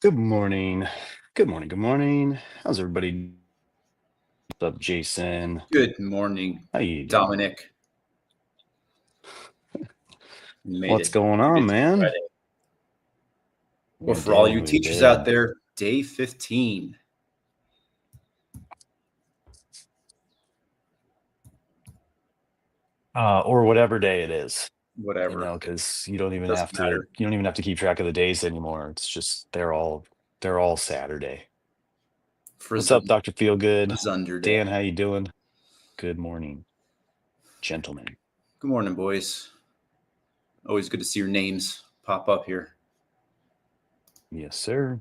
Good morning. Good morning. Good morning. How's everybody? What's up, Jason? Good morning, How you doing? Dominic. We made What's it. going Made on, it to man? Friday. Well, We for all did. you We teachers out did. there, day 15, Or whatever day it is, whatever. because you don't even Doesn't have to. matter. You don't even have to keep track of the days anymore. It's just they're all Saturday. What's up, Doctor Feelgood? Frizunder Day. Dan, how you doing? Good morning, gentlemen. Good morning, boys. Always good to see your names pop up here. Yes, sir.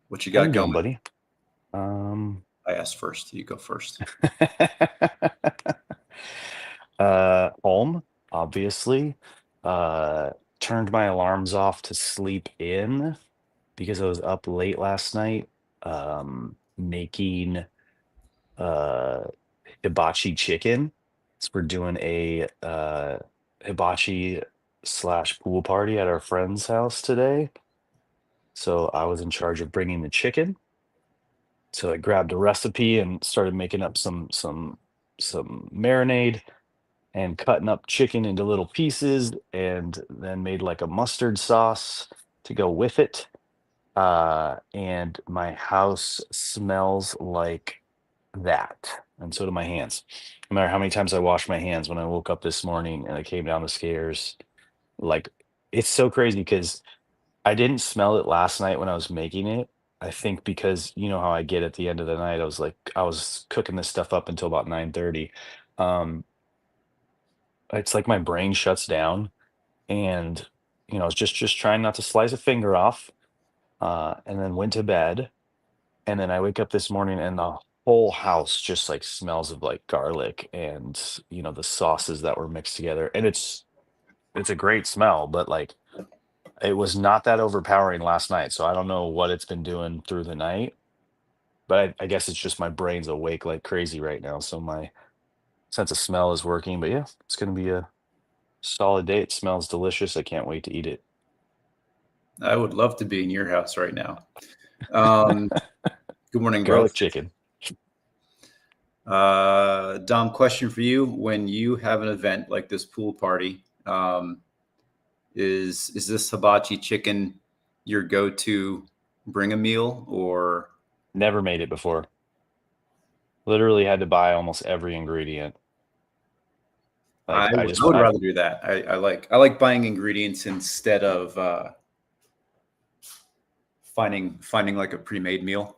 What you How you got doing, going? buddy? Um. I asked first. You go first. Home, obviously. Uh, Turned my alarms off to sleep in because I was up late last night, making uh hibachi chicken. So we're doing a hibachi slash pool party at our friend's house today. So I was in charge of bringing the chicken. So I grabbed a recipe and started making up some marinade and cutting up chicken into little pieces and then made like a mustard sauce to go with it. And my house smells like that. And so do my hands. No matter how many times I washed my hands when I woke up this morning and I came down the stairs, like it's so crazy because I didn't smell it last night when I was making it. I think because you know how I get at the end of the night. I was cooking this stuff up until about 9:30. Um, it's like my brain shuts down and I was just trying not to slice a finger off, and then went to bed, and then I wake up this morning and the whole house just like smells of like garlic and the sauces that were mixed together, and it's a great smell, but like it was not that overpowering last night, so I don't know what it's been doing through the night, but I guess it's just my brain's awake like crazy right now, so my sense of smell is working. But yeah, it's gonna be a solid day. It smells delicious. I can't wait to eat it. I would love to be in your house right now. Um, good morning, bro. Garlic chicken. Dom, question for you. When you have an event like this pool party, is this hibachi chicken your go-to bring a meal, or Never made it before. Literally had to buy almost every ingredient. I Like I would, just I would I rather do that. I like buying ingredients instead of finding like a pre-made meal.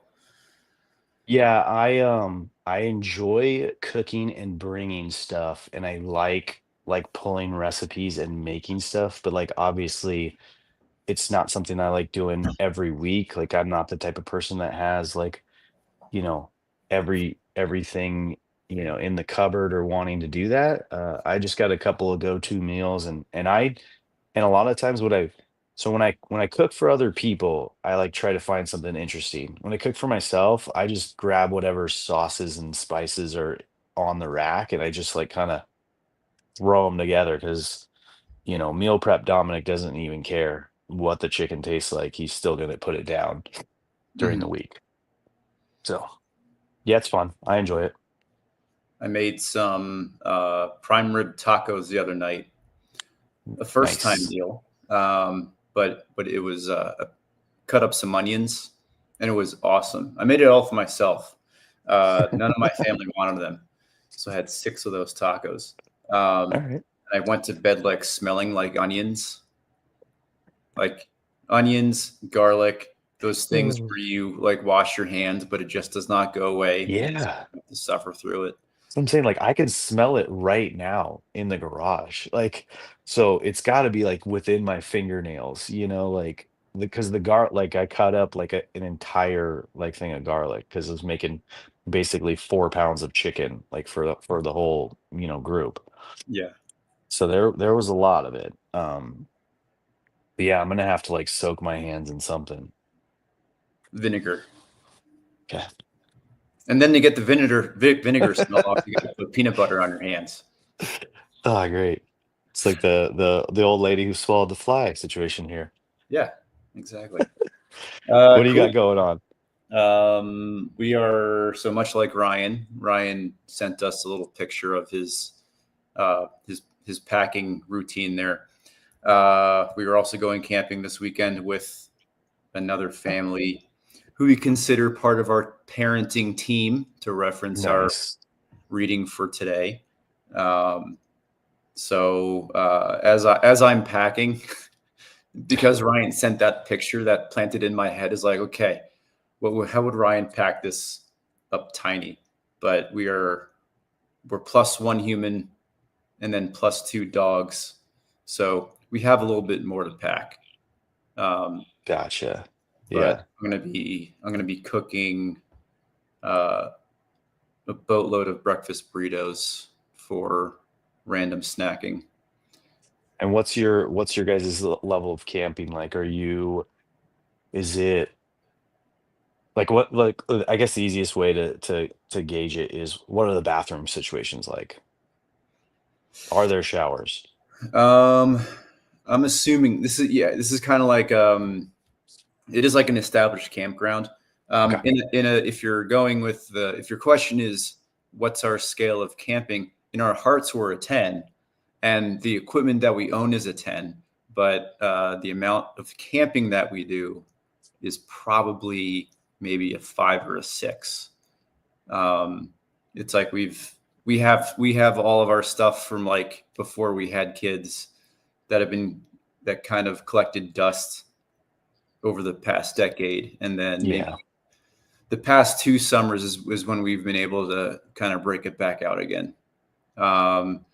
yeah, I enjoy cooking and bringing stuff, and I like pulling recipes and making stuff, but like obviously it's not something I like doing every week. Like I'm not the type of person that has like, you know, everything, in the cupboard or wanting to do that. I just got a couple of go-to meals, and a lot of times when I cook for other people, I like try to find something interesting. When I cook for myself, I just grab whatever sauces and spices are on the rack and I just like kind of throw them together because meal prep Dominic doesn't even care what the chicken tastes like. He's still gonna put it down during the Mhm. week. So yeah, it's fun. I enjoy it. I made some prime rib tacos the other night. A first time Nice. deal, but it was cut up some onions, and it was awesome. I made it all for myself. None of my family wanted them, so I had 6 of those tacos. All Um, right. and I went to bed like smelling like onions, garlic, those things Mm. where you like wash your hands, but it just does not go away. You just Yeah. have to suffer through it. So I'm saying, like, I can smell it right now in the garage. Like, so it's got to be like within my fingernails, like because like I cut up like an entire like thing of garlic because I was making basically 4 pounds of chicken like for the whole group. Yeah, So there was a lot of it. But yeah, I'm gonna have to like soak my hands in something. vinegar. Okay. And then to get the vinegar smell off, you got to put peanut butter on your hands. Oh, great. It's like the old lady who swallowed the fly situation here. Yeah, exactly. What do you got Cool. going on? We are so much like Ryan. Ryan sent us a little picture of his packing routine there. We were also going camping this weekend with another family who we consider part of our parenting team, to reference our Nice. reading for today. Um, as I'm packing, because Ryan sent that picture, that planted in my head is like, okay, how would Ryan pack this up tiny? But we're plus one human and then plus two dogs, so we have a little bit more to pack. Um, Gotcha. but Yeah. I'm gonna be cooking uh, a boatload of breakfast burritos for random snacking. And what's your guys' level of camping like? Is it like what like I guess the easiest way to gauge it is what are the bathroom situations like? Are there showers? Um, I'm assuming this is kind of like it is like an established campground. Okay. If you're going with if your question is what's our scale of camping, in our hearts we're a 10, and the equipment that we own is a 10, but the amount of camping that we do is probably maybe a 5 or a 6. Um, it's like we have all of our stuff from like before we had kids that kind of collected dust over the past decade, and then maybe Yeah. the past 2 summers is when we've been able to kind of break it back out again. Um,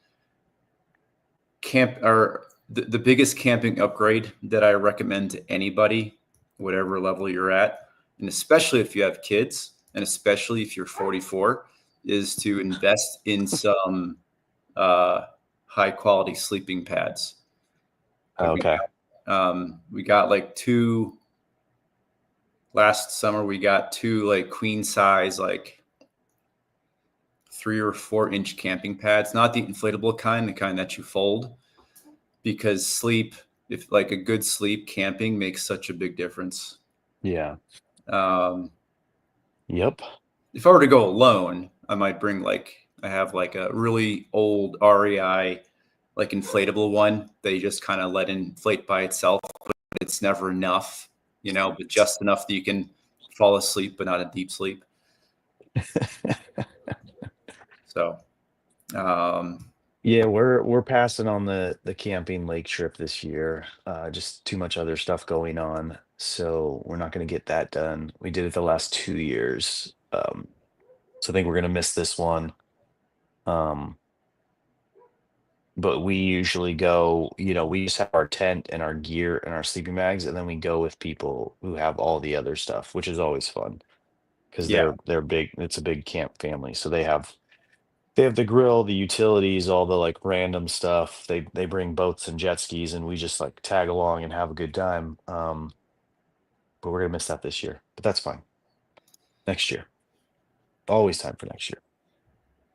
camp or the biggest camping upgrade that I recommend to anybody, whatever level you're at, and especially if you have kids, and especially if you're 44, is to invest in some uh, high quality sleeping pads. Like Okay. we got like two last summer. We got two like queen size, like 3 or 4 inch camping pads, not the inflatable kind, the kind that you fold, because if like a good sleep camping makes such a big difference. Yeah. Um, Yep. if I were to go alone, I might bring like I have like a really old REI like inflatable one that you just kind of let inflate by itself, but it's never enough, but just enough that you can fall asleep, but not a deep sleep. So, um, Yeah, we're passing on the camping lake trip this year. Just too much other stuff going on, so we're not going to get that done. We did it the last 2 years, so I think we're going to miss this one. Um, but we usually go, we just have our tent and our gear and our sleeping bags, and then we go with people who have all the other stuff, which is always fun because yeah, they're big. It's a big camp family, so they have the grill, the utilities, all the like random stuff. They bring boats and jet skis, and we just like tag along and have a good time. But we're gonna miss that this year, but that's fine. Next year, always time for next year.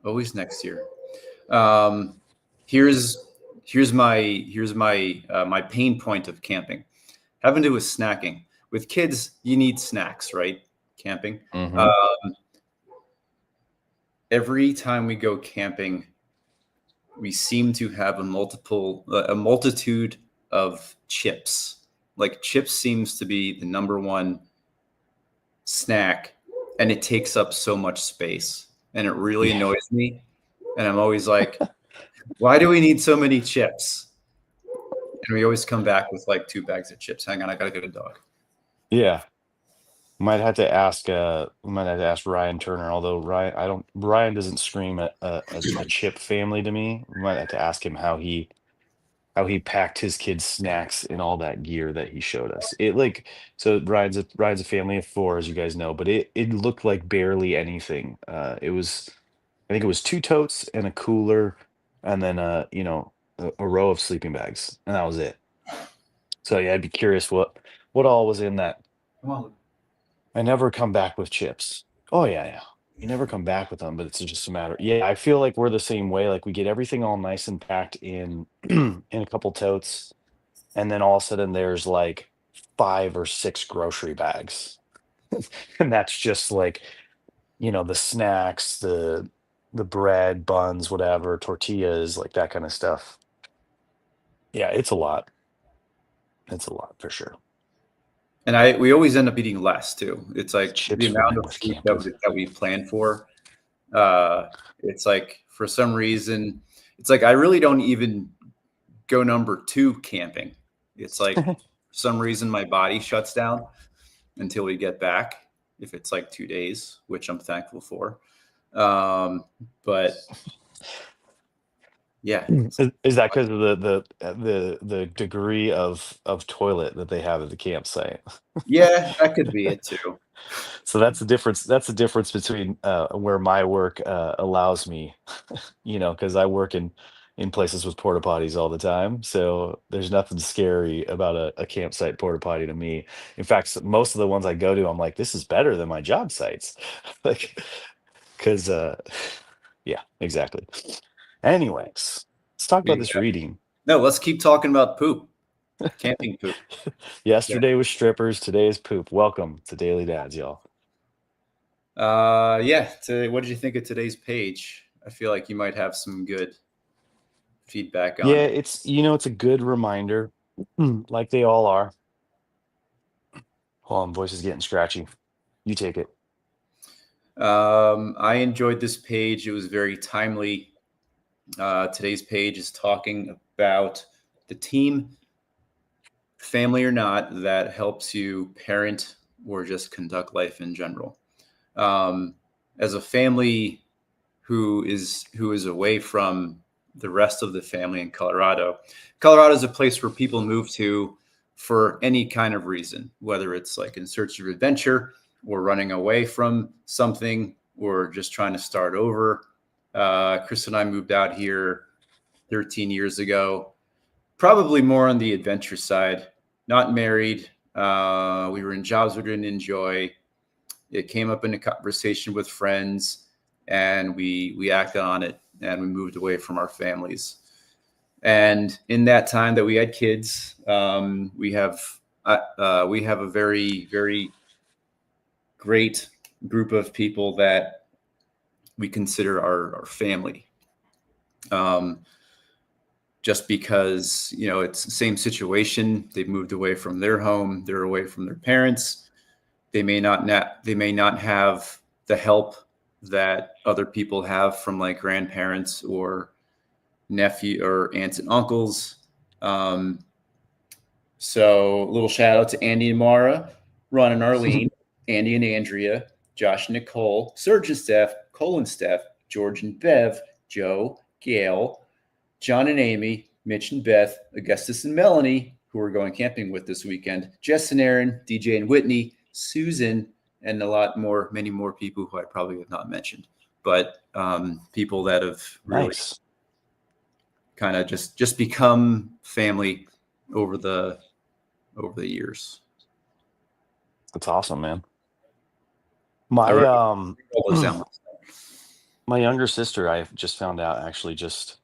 always next year. Um, here's my pain point of camping, having to do with snacking. With kids, you need snacks, right? Camping. Hmm. Uh, every time we go camping, we seem to have a multitude of chips. Like chips seems to be the number one snack, and it takes up so much space, and it really Yeah, annoys me. And I'm always like, why do we need so many chips? And we always come back with like 2 bags of chips. Hang on, I gotta get a dog. yeah. We might have to ask Ryan Turner. Although Ryan doesn't scream at a chip family to me. We might have to ask him how he packed his kids snacks and all that gear that he showed us. It like so Ryan's a family of four, as you guys know, but it looked like barely anything. It was I think it was two totes and a cooler, and then a row of sleeping bags, and that was it. So yeah, I'd be curious what all was in that. Come on, Luke. I never come back with chips. Oh yeah, yeah. You never come back with them, but it's just a matter. Yeah, I feel like we're the same way. Like we get everything all nice and packed in in a couple totes, and then all of a sudden there's like 5 or 6 grocery bags. And that's just like, the snacks, the bread, buns, whatever, tortillas, like that kind of stuff. Yeah, it's a lot. It's a lot for sure. And we always end up eating less too. It's like the Chips amount rhyme of with food camping. that we plan for. It's like for some reason, it's like I really don't even go number two camping. It's like for some reason my body shuts down until we get back. If it's like 2 days, which I'm thankful for. But yeah, Is that because of the degree of toilet that they have at the campsite? yeah, that could be it too. So that's the difference. That's the difference between where my work allows me, because I work in places with porta potties all the time. So there's nothing scary about a campsite porta potty to me. In fact, most of the ones I go to, I'm like, this is better than my job sites, like, because yeah, exactly. Anyways, let's talk about Yeah. this reading. No, let's keep talking about poop, camping poop. Yeah. Yesterday was strippers, today is poop. Welcome to Daily Dads, y'all. Yeah. What did you think of today's page? I feel like you might have some good feedback on Yeah, it. it's a good reminder, like they all are. Hold on, voice is getting scratchy. You take it. I enjoyed this page. It was very timely. Today's page is talking about the team, family or not, that helps you parent or just conduct life in general. As a family who is away from the rest of the family in Colorado, Colorado is a place where people move to for any kind of reason, whether it's like in search of adventure or running away from something or just trying to start over. Chris and I moved out here 13 years ago, probably more on the adventure side, not married. We were in jobs we didn't enjoy. It came up in a conversation with friends, and we acted on it, and we moved away from our families. And in that time that we had kids, we have a very great group of people that we consider our family. Um, just because it's the same situation. They've moved away from their home. They're away from their parents. They may not have the help that other people have from like grandparents or nephew or aunts and uncles. Um, so a little shout out to Andy and Mara, Ron and Arlene, Andy and Andrea, Josh and Nicole, Serge and Steph, Cole and Steph, George and Bev, Joe, Gail, John and Amy, Mitch and Beth, Augustus and Melanie, who we're going camping with this weekend, Jess and Aaron, DJ and Whitney, Susan, and many more people who I probably have not mentioned, but people that have really Nice. kind of just become family over the years. That's awesome, man. I My wrote all those down. my younger sister, I just found out, actually just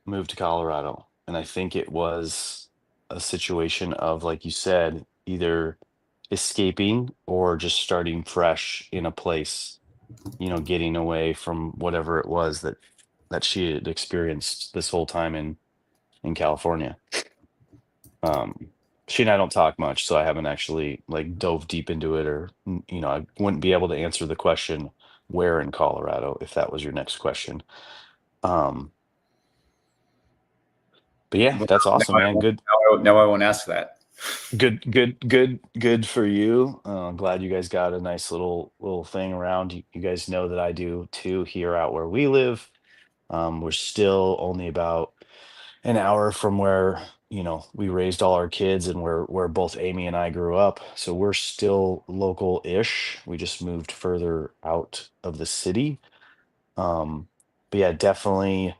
moved to Colorado, and I think it was a situation of, like you said, either escaping or just starting fresh in a place, getting away from whatever it was that she had experienced this whole time in California. She and I don't talk much, so I haven't actually like dove deep into it, or I wouldn't be able to answer the question where in Colorado, if that was your next question. Um, but yeah, Well, that's awesome, man. Good, now I won't ask that. good for you. Glad you guys got a nice little thing around. You guys know that I do too here out where we live. We're still only about an hour from where we raised all our kids, and where both Amy and I grew up. So we're still local-ish. We just moved further out of the city. But yeah, definitely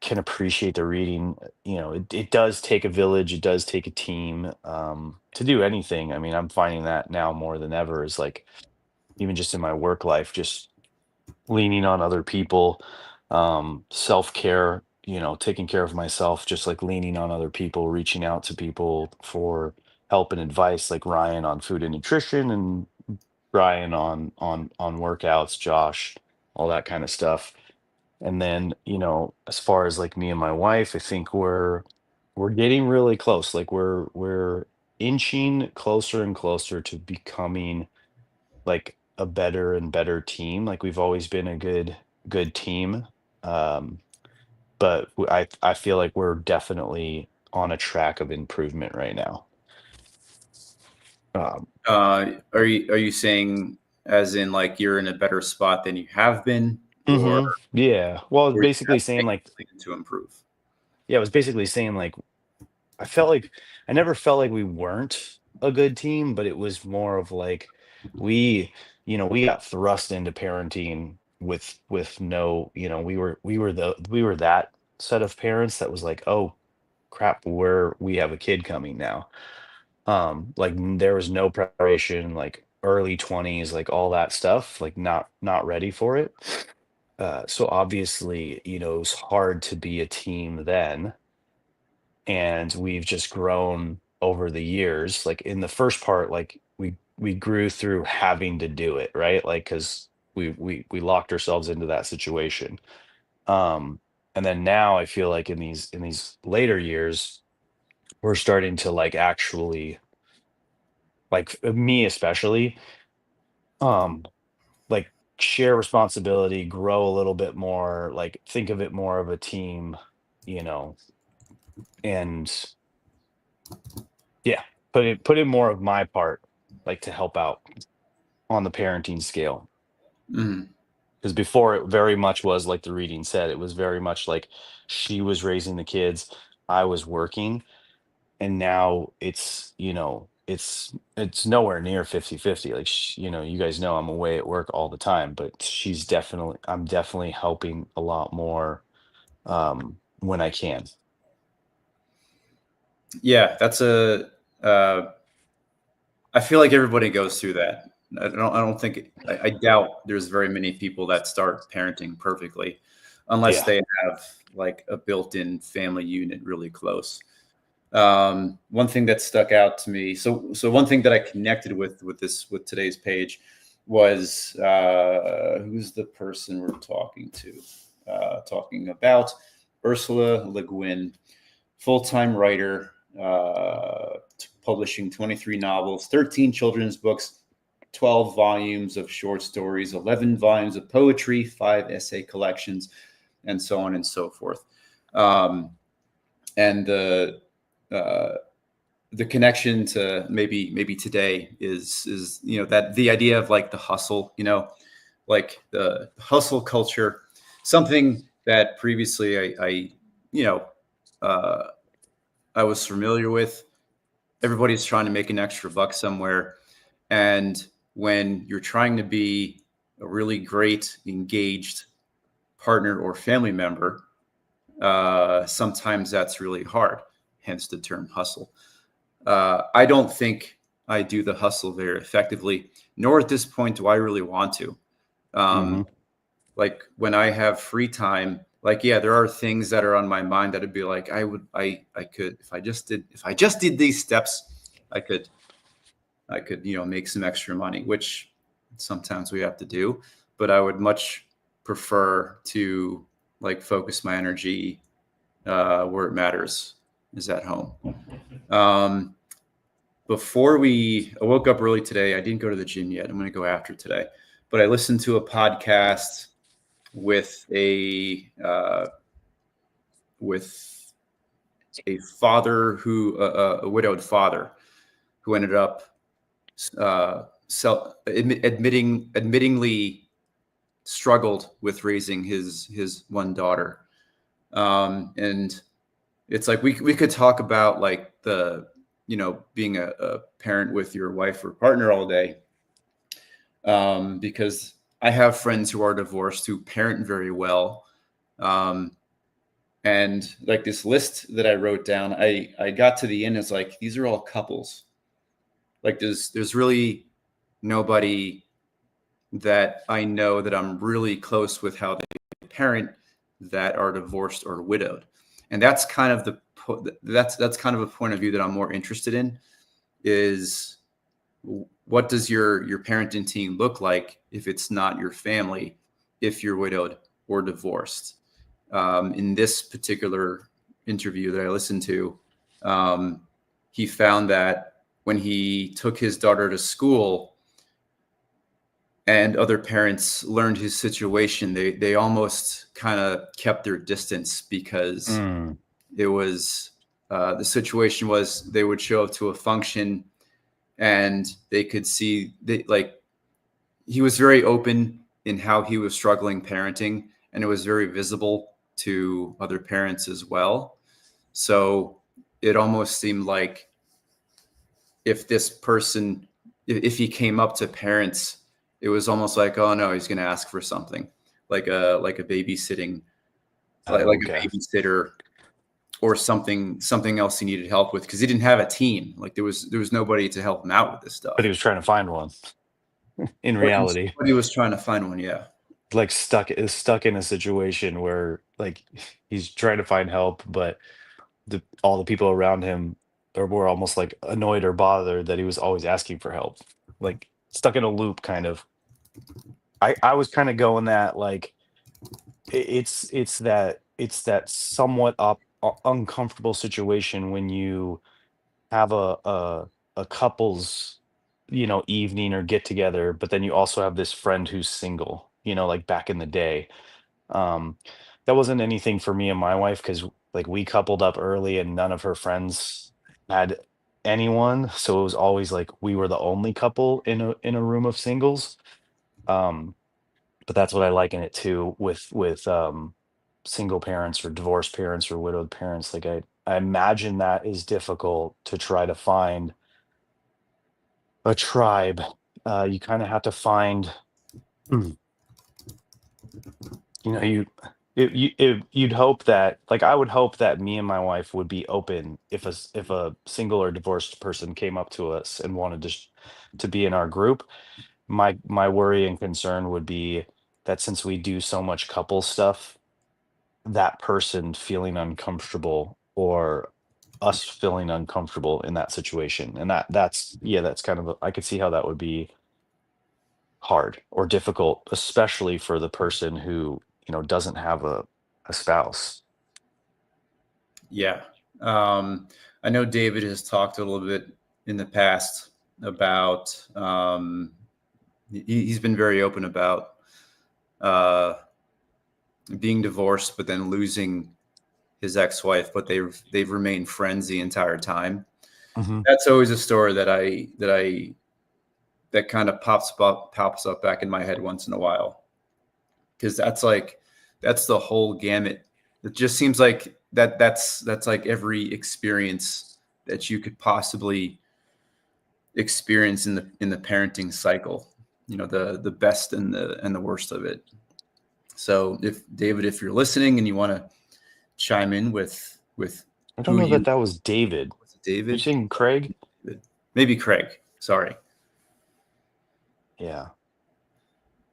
can appreciate the reading. It does take a village, it does take a team, to do anything. I mean, I'm finding that now more than ever, is like, even just in my work life, just leaning on other people, self-care, taking care of myself, just like leaning on other people, reaching out to people for help and advice, like Ryan on food and nutrition, and Brian on workouts, Josh, all that kind of stuff. And then, as far as like me and my wife, I think we're getting really close. Like we're inching closer and closer to becoming like a better and better team. Like we've always been a good team. Um, but I feel like we're definitely on a track of improvement right now. Um, Are you saying as in like you're in a better spot than you have been, or yeah. Well, it's or you basically have saying things like, to improve? yeah, it was basically saying like I felt like I never felt like we weren't a good team, but it was more of like we, we got thrust into parenting with no, we were that set of parents that was like, oh crap, we have a kid coming now. Like there was no preparation, like early 20s, like all that stuff, like not ready for it. So obviously, it was hard to be a team then, and we've just grown over the years. Like in the first part, like we grew through having to do it, right? Like because we locked ourselves into that situation. And then now I feel like in these later years, we're starting to like actually, like me especially, um, like share responsibility, grow a little bit more, like think of it more of a team, you know, and yeah, put in more of my part, like to help out on the parenting scale. Mhm. Because before it very much was like the reading said, it was very much like she was raising the kids, I was working, and now it's nowhere near 50-50. Like you guys know I'm away at work all the time, but I'm definitely helping a lot more when I can. Yeah, that's a. I feel like everybody goes through that. I doubt there's very many people that start parenting perfectly, unless Yeah. they have like a built-in family unit really close. One thing that stuck out to me, so one thing that I connected with today's page was who's the person we're talking about Ursula Le Guin, full-time writer, publishing 23 novels, 13 children's books, 12 volumes of short stories, 11 volumes of poetry, 5 essay collections, and so on and so forth. And uh, the connection to maybe today is that the idea of like the hustle, like the hustle culture, something that previously you know uh, I was familiar with. Everybody's trying to make an extra buck somewhere, and when you're trying to be a really great engaged partner or family member, sometimes that's really hard. Hence the term hustle. I don't think I do the hustle very effectively, nor at this point do I really want to. Hmm. Um, like when I have free time, like yeah, there are things that are on my mind that would be like I could if I just did these steps, I could make some extra money, which sometimes we have to do. But I would much prefer to like focus my energy where it matters, is at home. Um, I woke up early today. I didn't go to the gym yet. I'm going to go after today, but I listened to a podcast with with a father a widowed father who ended up admittingly struggled with raising his one daughter. And it's like we could talk about like the being a parent with your wife or partner all day, because I have friends who are divorced who parent very well. Um, and like this list that I wrote down, I got to the end. It's like these are all couples. Like there's really nobody that I know that I'm really close with how they parent that are divorced or widowed, and that's kind of that's kind of a point of view that I'm more interested in. is what does your parenting team look like if it's not your family, if you're widowed or divorced? In this particular interview that I listened to, he found that when he took his daughter to school and other parents learned his situation, they almost kind of kept their distance because it was the situation was they would show up to a function and they could see he was very open in how he was struggling parenting, and it was very visible to other parents as well. So it almost seemed like if this person, if he came up to parents, it was almost like, oh no, he's going to ask for something like a babysitting, like Okay. a babysitter or something else he needed help with, because he didn't have a team. Like there was nobody to help him out with this stuff. But he was trying to find one in reality. But he was trying to find one. Yeah. Like stuck in a situation where like he's trying to find help, but all the people around him were almost like annoyed or bothered that he was always asking for help. Like stuck in a loop kind of. I was kind of going that like it's that somewhat uncomfortable situation when you have a couple's evening or get together, but then you also have this friend who's single, like back in the day. um that wasn't anything for me and my wife because like we coupled up early and none of her friends had anyone, so it was always like we were the only couple in a room of singles. um but that's what I liken it to with single parents or divorced parents or widowed parents. Like I imagine that is difficult to try to find a tribe. You kind of have to find, mm, you know, you'd hope that, like, I would hope that me and my wife would be open if if a single or divorced person came up to us and wanted to be in our group. My worry and concern would be that since we do so much couple stuff, that person feeling uncomfortable or us feeling uncomfortable in that situation. And that's kind of I could see how that would be hard or difficult, especially for the person who, doesn't have a spouse. Yeah. I know David has talked a little bit in the past about, he's been very open about uh, being divorced, but then losing his ex-wife, but they've remained friends the entire time. Mhm. That's always a story that kind of pops up back in my head once in a while, because that's the whole gamut. It just seems like that's like every experience that you could possibly experience in the parenting cycle. The best and the worst of it. So if David, if you're listening and you want to chime in with I don't who know that you, that was David. was it You're David? saying Craig? Maybe Craig. Sorry. Yeah.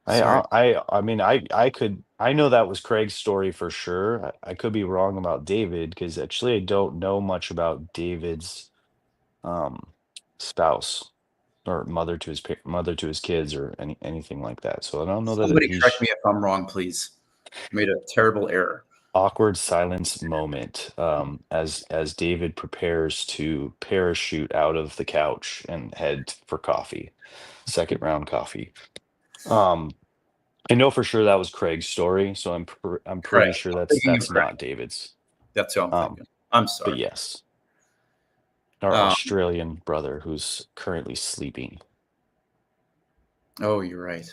Sorry. I mean, I know that was Craig's story for sure. I could be wrong about David because actually I don't know much about David's um spouse or mother to his kids or anything like that. So I don't know that Somebody correct me if I'm wrong, please. Made a terrible error. awkward silence moment as David prepares to parachute out of the couch and head for coffee, second round coffee. Um, I know for sure that was Craig's story, so I'm Craig. pretty sure I'm that's thinking of that's Craig. not David's. That's who I'm Um, thinking. I'm but sorry. yes, our Um, Australian brother who's currently sleeping. oh, you're right.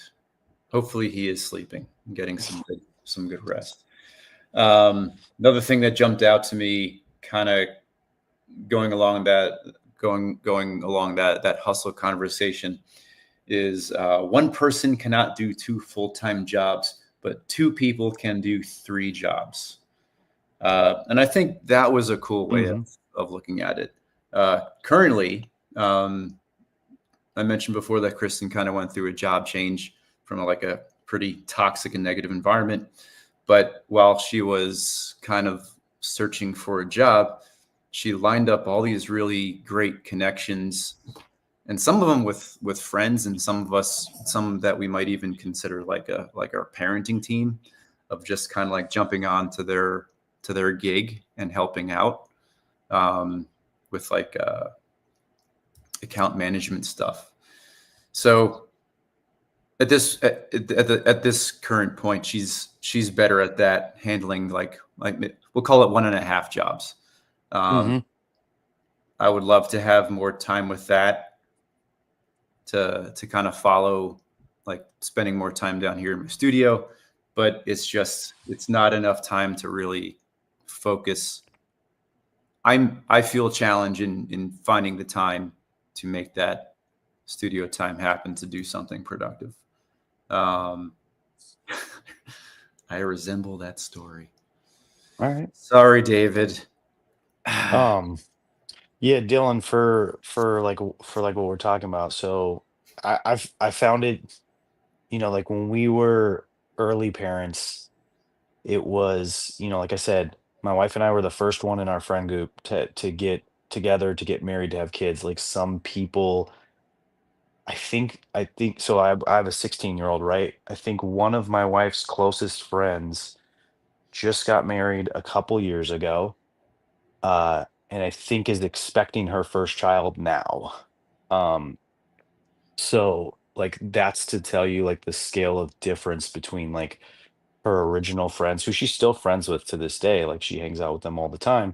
Hopefully he is sleeping and getting some good rest. Another thing that jumped out to me, kind of going along that hustle conversation, is one person cannot do two full-time jobs, but two people can do three jobs. And I think that was a cool way Hmm. of looking at it. Currently, I mentioned before that Kristen kind of went through a job change from like a pretty toxic and negative environment. But while she was kind of searching for a job, she lined up all these really great connections, and some of them with friends, and some that we might even consider like our parenting team, of just kind of like jumping on to their gig and helping out, with like account management stuff. So at this current point, she's better at that, handling like we'll call it 1.5 jobs. Hmm. I would love to have more time with that, to kind of follow, like spending more time down here in my studio, but it's not enough time to really focus. I feel challenged in finding the time to make that studio time happen to do something productive. Um, I resemble that story. All right. Sorry, David. Um, yeah, Dylan, for like what we're talking about. So I found it, like when we were early parents, it was, like I said, my wife and I were the first one in our friend group to get together, to get married, to have kids. Like some people, I think so. I have a 16-year-old, right? I think one of my wife's closest friends just got married a couple years ago, and I think is expecting her first child now. Um, so like that's to tell you like the scale of difference between like her original friends, who she's still friends with to this day. Like she hangs out with them all the time.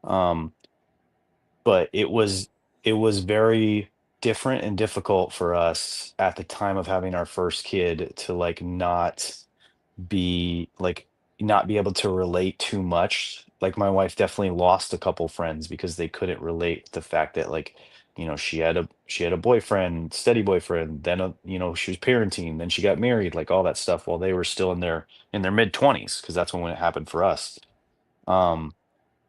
Um, but it was very different and difficult for us at the time of having our first kid to like not be able to relate too much. Like my wife definitely lost a couple friends because they couldn't relate the fact that like, she had a boyfriend, steady boyfriend, then she was parenting, then she got married, like all that stuff while they were still in their mid 20s, because that's when it happened for us. Um,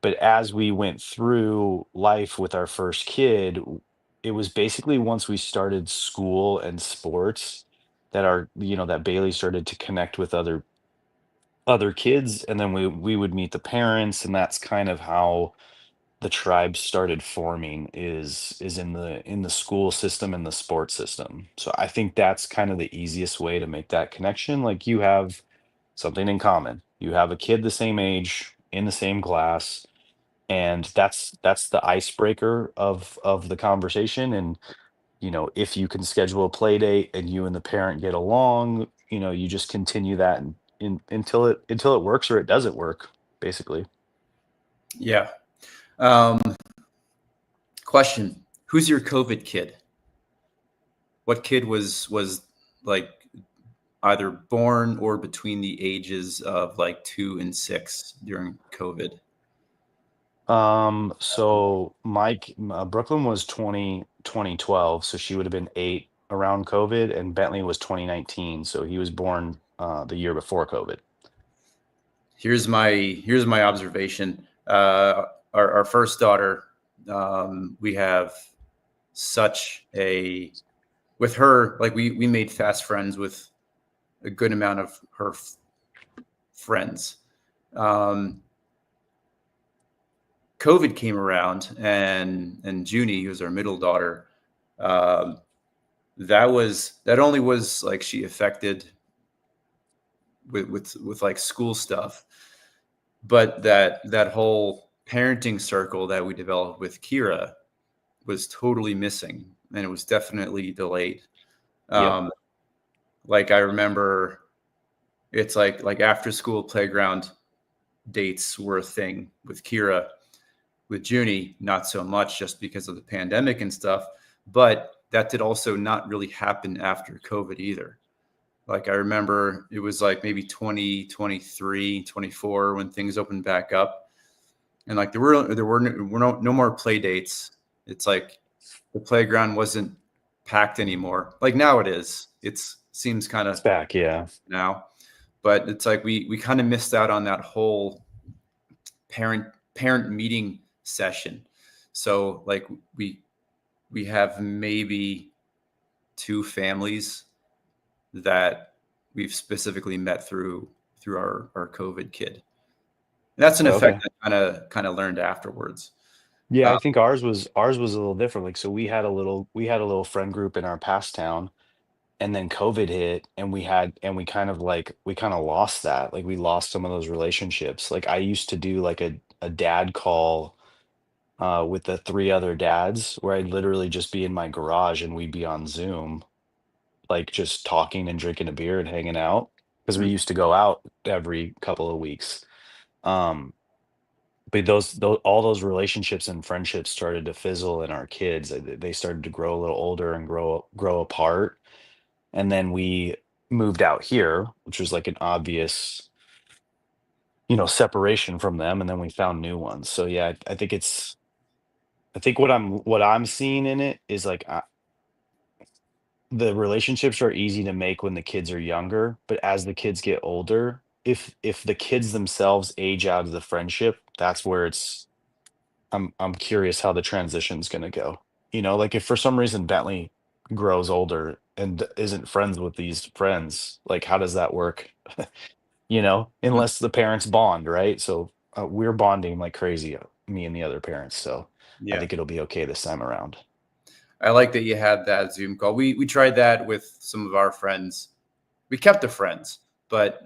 but as we went through life with our first kid, it was basically once we started school and sports that Bailey started to connect with other kids, and then we would meet the parents, and that's kind of how the tribe started forming, is in the school system and the sports system. So I think that's kind of the easiest way to make that connection. Like you have something in common. You have a kid the same age in the same class, and that's the icebreaker of the conversation. And if you can schedule a play date and you and the parent get along, you just continue that until it works or it doesn't work, basically. Yeah. Um, Question: who's your COVID kid? What kid was like either born or between the ages of like 2 and 6 during COVID? So Mike, Brooklyn was 2012, so she would have been 8 around COVID, and Bentley was 2019, so he was born the year before COVID. Here's my observation. Our first daughter, we have such a with her, like we made fast friends with a good amount of her friends. Um, COVID came around, and Junie, who's our middle daughter, um, that only was like she affected with like school stuff, but that whole parenting circle that we developed with Kira was totally missing, and it was definitely delayed. Yep. Um, like I remember, it's like after school playground dates were a thing with Kira. With Junie, not so much, just because of the pandemic and stuff. But that did also not really happen after COVID either. Like I remember it was like maybe 2023, 24 when things opened back up. And like there were no more play dates. It's like the playground wasn't packed anymore. Like now it is. It's seems kind It's of back, yeah. now, but it's like we kind of missed out on that whole parent meeting session. So like we we have maybe two families that we've specifically met through our COVID kid. And that's an effect Okay. I kind of learned afterwards. Yeah, I think ours was a little different. Like, so we had a little friend group in our past town, and then COVID hit, and we kind of lost that. Like, we lost some of those relationships. Like, I used to do like a dad call with the three other dads, where I'd literally just be in my garage and we'd be on Zoom, like just talking and drinking a beer and hanging out because we Mm, used to go out every couple of weeks. Um, but those all those relationships and friendships started to fizzle in our kids. They started to grow a little older and grow apart. And then we moved out here, which was like an obvious, separation from them. And then we found new ones. So yeah, I think what I'm seeing in it is like the relationships are easy to make when the kids are younger, but as the kids get older, if the kids themselves age out of the friendship, that's where I'm curious how the transition's gonna go. Like if for some reason Bentley grows older and isn't friends with these friends, like how does that work? mm, Unless the parents bond, right? So we're bonding like crazy, me and the other parents. So I yeah. think it'll be okay this time around. I like that you had that Zoom call. We tried that with some of our friends. We kept the friends, but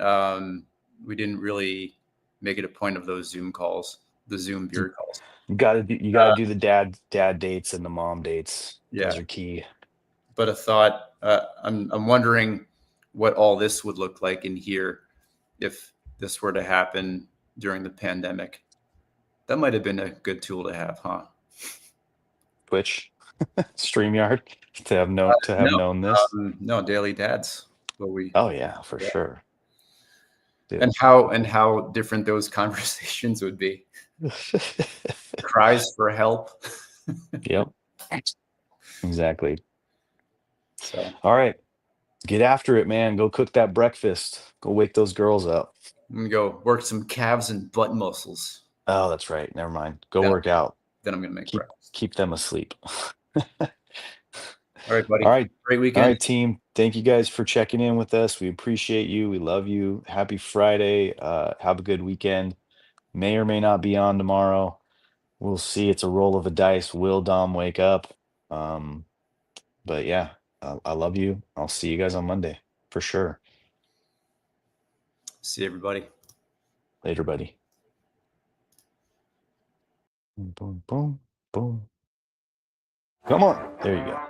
we didn't really make it a point of those Zoom calls, the Zoom beer calls. You gotta do the dad dates and the mom dates. Yeah, Those are key. but a thought. I'm wondering what all this would look like in here if this were to happen during the pandemic. That might have been a good tool to have, huh? Twitch, StreamYard, to have No, known this. no, Daily Dads. What we Oh yeah, for yeah. sure. And Dude. how different those conversations would be. Cries for help. Yep, exactly. So All right, get after it, man. Go cook that breakfast. Go wake those girls up. I'm gonna go work some calves and butt muscles. Oh, that's right. Never mind. Go Then, work out. then I'm gonna make Keep breakfast. keep them asleep. All right, buddy. All right. Great All weekend. right, team. Thank you guys for checking in with us. We appreciate you. We love you. Happy Friday. Have a good weekend. May or may not be on tomorrow. We'll see. It's a roll of a dice. Will Dom wake up? Um, but yeah, I love you. I'll see you guys on Monday for sure. See everybody. Later, buddy. Boom, boom, boom, boom. Come on. There you go.